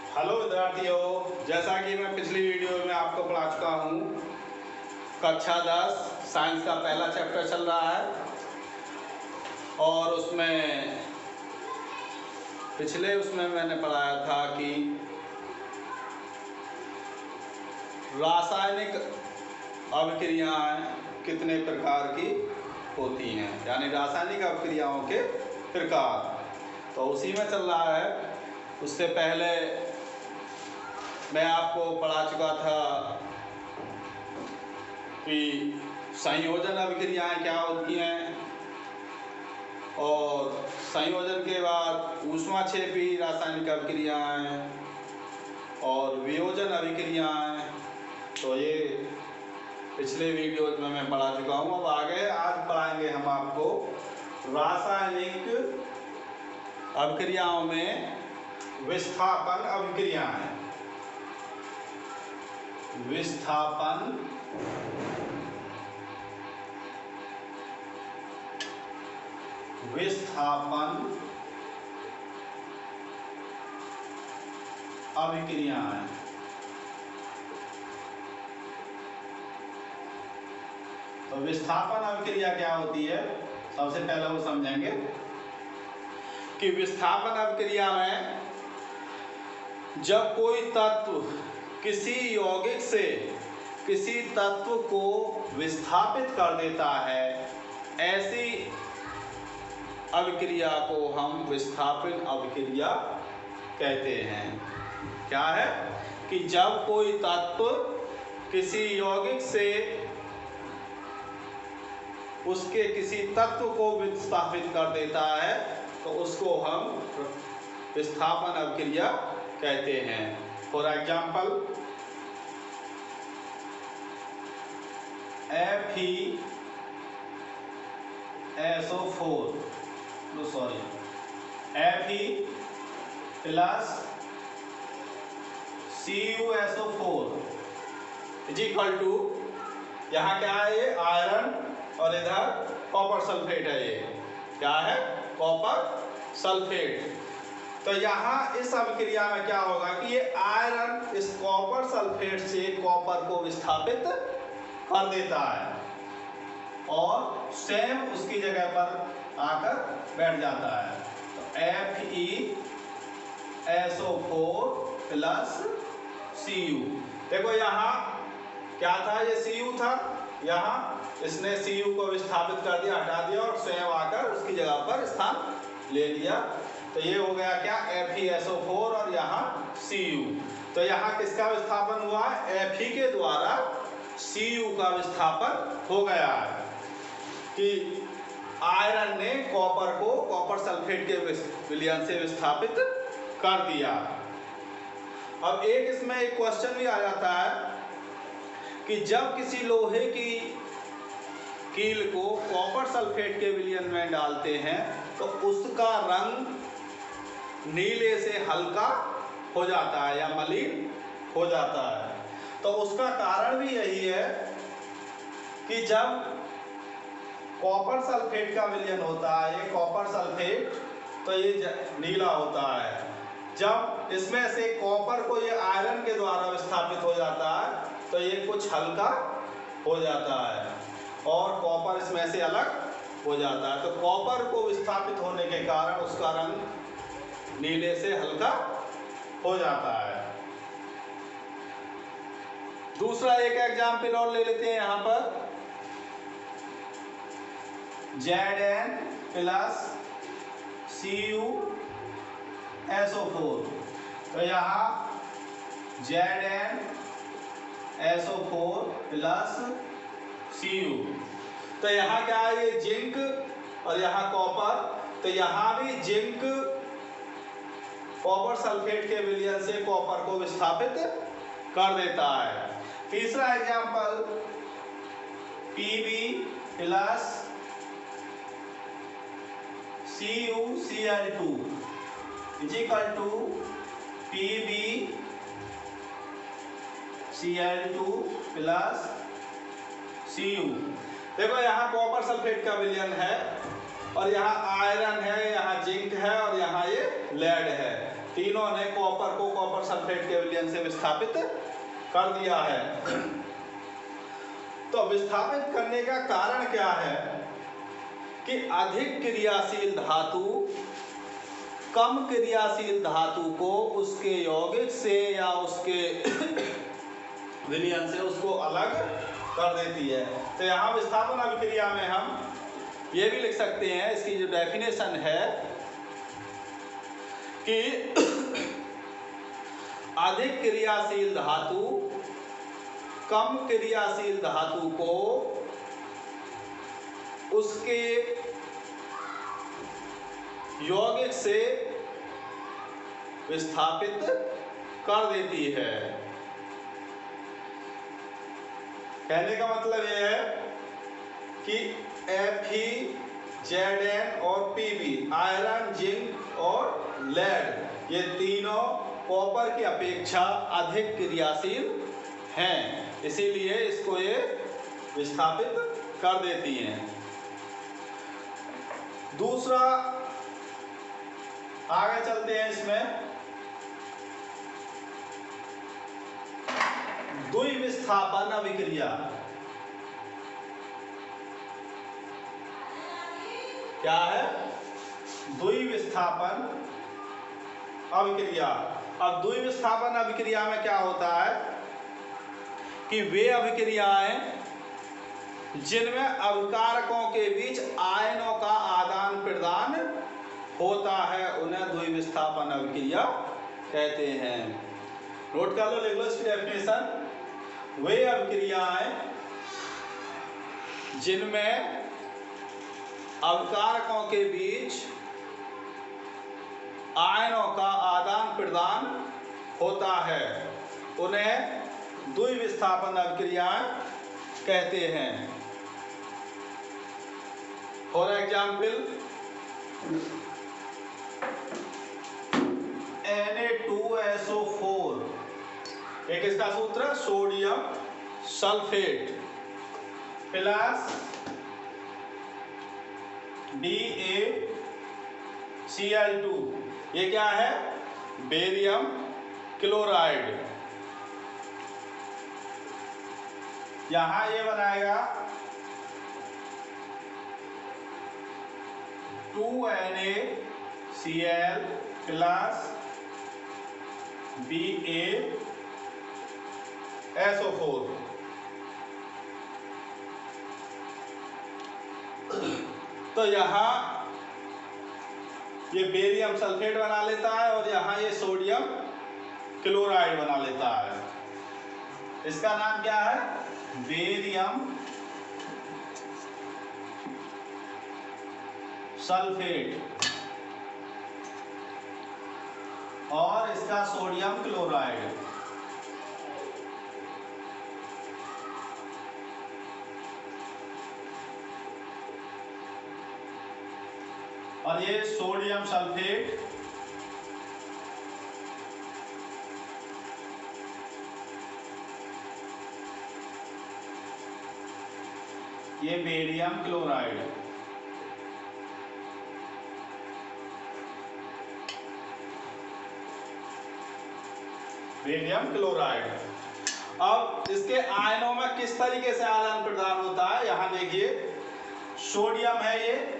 Hello विद्यार्थियों, जैसा कि मैं पिछली वीडियो में आपको पढ़ा चुका हूँ, कक्षा 10 साइंस का पहला चैप्टर चल रहा है और उसमें मैंने पढ़ाया था कि रासायनिक अभिक्रियाएं कितने प्रकार की होती हैं, यानी रासायनिक अभिक्रियाओं के प्रकार। तो उसी में चल रहा है। उससे पहले मैं आपको पढ़ा चुका था कि संयोजन अभिक्रियाएं क्या होती हैं और संयोजन के बाद ऊष्माक्षेपी रासायनिक अभिक्रियाएं और वियोजन अभिक्रियाएं। तो ये पिछले वीडियो में मैं पढ़ा चुका हूँ। अब आज पढ़ाएंगे हम आपको रासायनिक अभिक्रियाओं में विस्थापन अभिक्रियाएं। विस्थापन अभिक्रियाएं। तो विस्थापन अभिक्रिया क्या होती है, सबसे पहले वो समझेंगे कि विस्थापन अभिक्रिया में जब कोई तत्व किसी यौगिक से किसी तत्व को विस्थापित कर देता है, ऐसी अभिक्रिया को हम विस्थापन अभिक्रिया कहते हैं। क्या है कि जब कोई तत्व किसी यौगिक से उसके किसी तत्व को विस्थापित कर देता है तो उसको हम विस्थापन अभिक्रिया कहते हैं। For example, Fe plus CuSO4 is equal to, यहाँ क्या है, ये आयरन और इधर कॉपर सल्फेट है। ये क्या है, कॉपर सल्फेट। तो यहाँ इस अभिक्रिया में क्या होगा कि ये आयरन इस कॉपर सल्फेट से कॉपर को विस्थापित कर देता है और सेम उसकी जगह पर आकर बैठ जाता है। तो FeSO4 प्लस Cu। देखो यहाँ क्या था, ये Cu था, यहाँ इसने Cu को विस्थापित कर दिया, हटा दिया और स्वयं आकर उसकी जगह पर स्थान ले लिया। तो ये हो गया क्या, FeSO4 और यहाँ Cu। तो यहाँ किसका विस्थापन हुआ है, Fe के द्वारा Cu का विस्थापन हो गया है कि आयरन ने कॉपर को कॉपर सल्फेट के विलयन से विस्थापित कर दिया। अब इसमें एक क्वेश्चन भी आ जाता है कि जब किसी लोहे की कील को कॉपर सल्फेट के विलयन में डालते हैं तो उसका रंग नीले से हल्का हो जाता है या मलिन हो जाता है। तो उसका कारण भी यही है कि जब कॉपर सल्फेट का विलयन होता है, ये कॉपर सल्फेट, तो ये नीला होता है। जब इसमें से कॉपर को ये आयरन के द्वारा विस्थापित हो जाता है तो ये कुछ हल्का हो जाता है और कॉपर इसमें से अलग हो जाता है। तो कॉपर को विस्थापित होने के कारण उसका रंग नीले से हल्का हो जाता है। दूसरा एक एग्जाम्पल और ले लेते हैं यहाँ पर, Zn प्लस CuSO4। तो यहाँ ZnSO4 प्लस Cu। तो यहाँ क्या है, ये जिंक और यहाँ कॉपर। तो यहाँ भी जिंक कॉपर सल्फेट के विलयन से कॉपर को विस्थापित कर देता है। तीसरा example, Pb plus CuCl2 is equal to PbCl2 plus Cu। देखो यहाँ कॉपर सल्फेट का विलयन है और यहाँ आयरन है, यहाँ जिंक है और यहाँ ये लेड है। तीनों ने कॉपर को कॉपर सल्फेट के विलयन से विस्थापित कर दिया है। तो विस्थापित करने का कारण क्या है कि अधिक क्रियाशील धातु कम क्रियाशील धातु को उसके यौगिक से या उसके विलयन से उसको अलग कर देती है। तो यहाँ विस्थापन अभिक्रिया में हम ये भी लिख सकते हैं, इसकी जो डेफिनेशन है कि अधिक क्रियाशील धातु कम क्रियाशील धातु को उसके यौगिक से विस्थापित कर देती है। कहने का मतलब यह है कि Fe, Zn और Pb, आयरन, जिंक और लेड, ये तीनों कॉपर की अपेक्षा अधिक क्रियाशील हैं, इसीलिए इसको ये विस्थापित कर देती हैं। दूसरा, आगे चलते हैं, इसमें द्विविस्थापन अभिक्रिया। क्या है? द्विविस्थापन अभिक्रिया। अब द्विविस्थापन अभिक्रिया में क्या होता है कि वे अभिक्रियाएं जिनमें अभिकारकों के बीच आयनों का आदान प्रदान होता है उन्हें द्विविस्थापन अभिक्रिया कहते हैं। नोट कर लो, लिख लो इसकी डेफिनेशन। वे अभिक्रियाएं जिनमें अभिकारकों के बीच आयनों का आदान प्रदान होता है उन्हें द्विविस्थापन अभिक्रियाएं कहते हैं। फॉर एग्जाम्पल, Na2SO4, एक इसका सूत्र है सोडियम सल्फेट प्लस BaCl2, ये क्या है? Barium chloride. यहां ये बनाएगा 2NaCl प्लस BaSO4। तो यहाँ ये बेरियम सल्फेट बना लेता है और यहाँ ये सोडियम क्लोराइड बना लेता है। इसका नाम क्या है? बेरियम सल्फेट और इसका सोडियम क्लोराइड। और ये सोडियम सल्फेट ये बेरियम क्लोराइड। Barium chloride. अब इसके आयनों में किस तरीके से आदान प्रदान होता है, यहां देखिए, सोडियम है, ये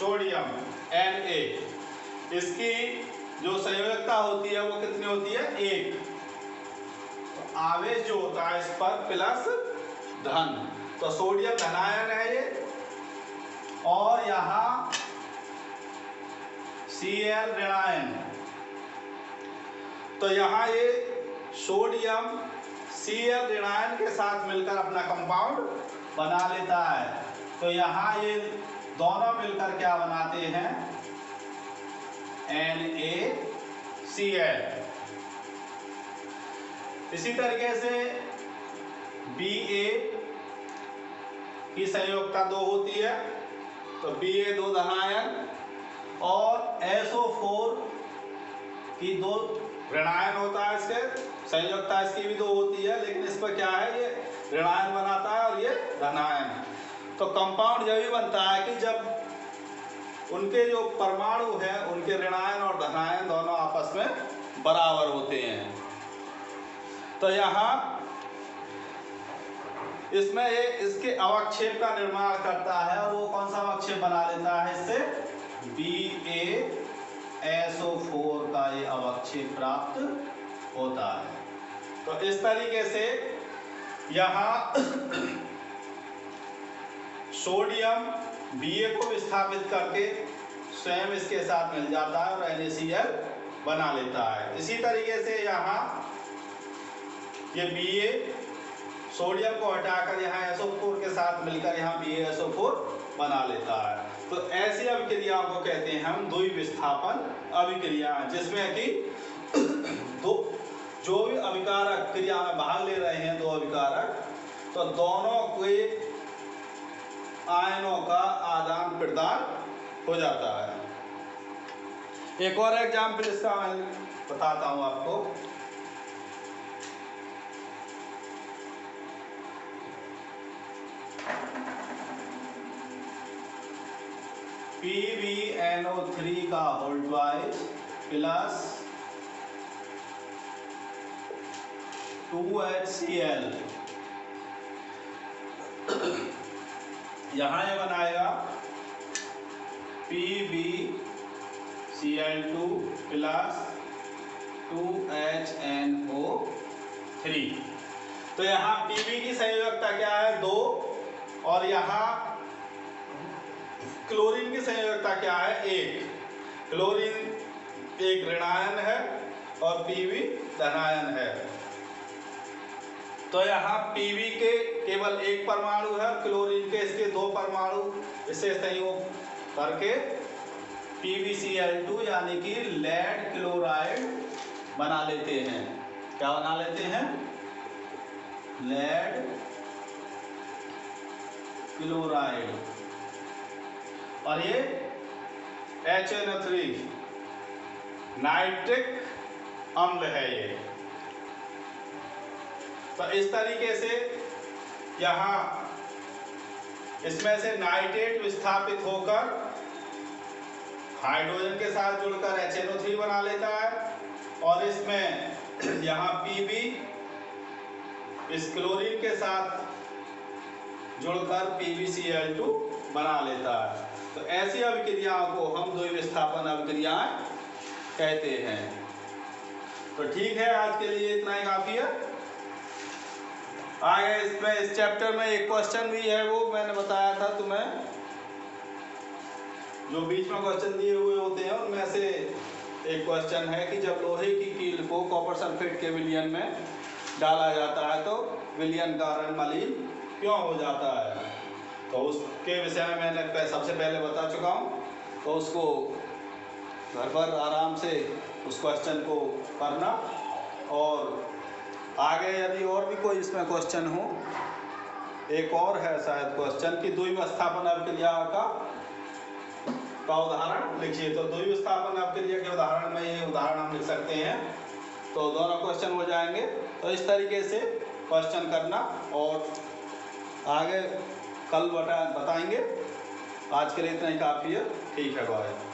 सोडियम Na, इसकी जो संयोजकता होती है वो कितनी होती है? 1। तो आवेश जो होता है इस पर प्लस धन, तो सोडियम धनायन है ये, और यहाँ Cl ऋणायन। तो यहाँ ये सोडियम Cl ऋणायन के साथ मिलकर अपना कंपाउंड बना लेता है। तो यहाँ ये दोनों मिलकर क्या बनाते हैं? NaCl। इसी तरीके से Ba की संयोजकता 2 होती है, तो Ba 2 धनायन, और SO4 की 2 ऋणायन होता है। इसके संयोजकता इसकी भी 2 होती है, लेकिन इस पर क्या है, ये ऋणायन बनाता है और ये धनायन। तो कंपाउंड जब भी बनता है कि जब उनके जो परमाणु है ऋणायन और धनायन दोनों आपस में बराबर होते हैं। तो यहाँ इसमें ये इसके अवक्षेप का निर्माण करता है और वो कौन सा अवक्षेप बना लेता है इससे, BaSO4 का ये अवक्षेप प्राप्त होता है। तो इस तरीके से यहाँ सोडियम Ba को विस्थापित करके स्वयं इसके साथ मिल जाता है और NaCl बना लेता है। इसी तरीके से यहाँ ये Ba सोडियम को हटाकर यहाँ SO4 के साथ मिलकर यहाँ BaSO4 बना लेता है। तो ऐसी अभिक्रियाओं को कहते हैं हम द्विविस्थापन अभिक्रिया, जिसमें कि जो भी अभिकारक क्रिया में भाग ले रहे हैं, दो अभिकारक, तो दोनों के आयनों का आदान प्रदान हो जाता है। एक और एग्जाम्पल इसका मैं बताता हूँ आपको। PbNO3 का होल ट्वाइस प्लस 2HCl, यहाँ ये बनाएगा PbCl2 प्लस 2HNO3। तो यहाँ Pb की संयोजकता क्या है, 2, और यहाँ क्लोरीन की संयोजकता क्या है, 1। क्लोरीन एक ऋणायन है और Pb धनायन है। तो यहाँ Pb के केवल एक परमाणु है, क्लोरीन के इसके 2 परमाणु, इसे संयोग करके PbCl2 यानी कि लेड क्लोराइड बना लेते हैं। क्या बना लेते हैं, लेड क्लोराइड। और ये HNO3 नाइट्रिक अम्ल है ये। तो इस तरीके से यहाँ इसमें से नाइट्रेट विस्थापित होकर हाइड्रोजन के साथ जुड़कर HNO3 बना लेता है, और इसमें यहाँ Pb इस क्लोरीन के साथ जुड़कर PbCl2 बना लेता है। तो ऐसी अभिक्रियाओं को हम द्विविस्थापन अभिक्रियाएं कहते हैं। तो ठीक है, आज के लिए इतना ही काफी है। आगे इसमें इस चैप्टर में एक क्वेश्चन भी है, वो मैंने बताया था तुम्हें, जो बीच में क्वेश्चन दिए हुए होते हैं उनमें से एक क्वेश्चन है कि जब लोहे की कील को कॉपर सल्फेट के विलयन में डाला जाता है तो विलयन का रंग मलिन क्यों हो जाता है। तो उसके विषय में मैंने सबसे पहले बता चुका हूँ। तो उसको घर पर आराम से उस क्वेश्चन को करना, और आगे यदि और भी कोई इसमें क्वेश्चन हो, एक और है शायद क्वेश्चन कि द्विविस्थापन अभिक्रिया का उदाहरण लिखिए। तो द्विविस्थापन अभिक्रिया के उदाहरण में ये उदाहरण हम लिख सकते हैं, तो दोनों क्वेश्चन हो जाएंगे। तो इस तरीके से क्वेश्चन करना, और आगे कल बताएंगे। आज के लिए इतना ही काफ़ी है। ठीक है, बाय।